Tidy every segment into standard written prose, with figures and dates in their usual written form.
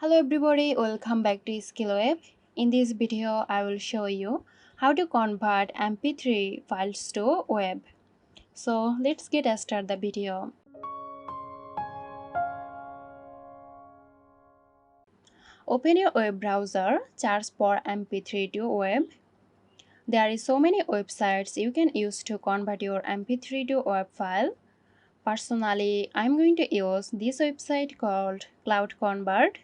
Hello everybody, welcome back to SkillWeb. In this video, I will show you how to convert MP3 files to web. So let's get started the video. Open your web browser, search for MP3 to web. There is so many websites you can use to convert your MP3 to web file. Personally, I'm going to use this website called CloudConvert.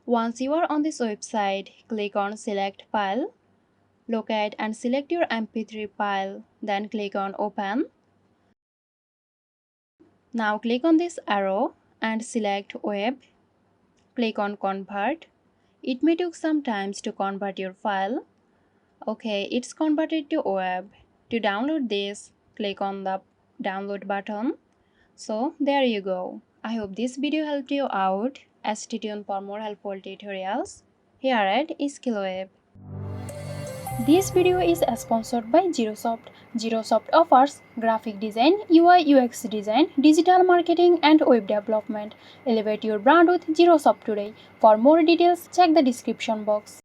Once you are on this website, click on Select File. Locate and select your MP3 file, then click on Open. Now click on this arrow and select Web. Click on Convert. It may take some time to convert your file. Okay, it's converted to web. To download this, click on the download button. So there you go. I hope this video helped you out. Stay tuned for more helpful tutorials here at SkillWeb. This video is sponsored by Zerosoft. Zerosoft offers graphic design, UI UX design, digital marketing and web development. Elevate your brand with Zerosoft today. For more details, check the description box.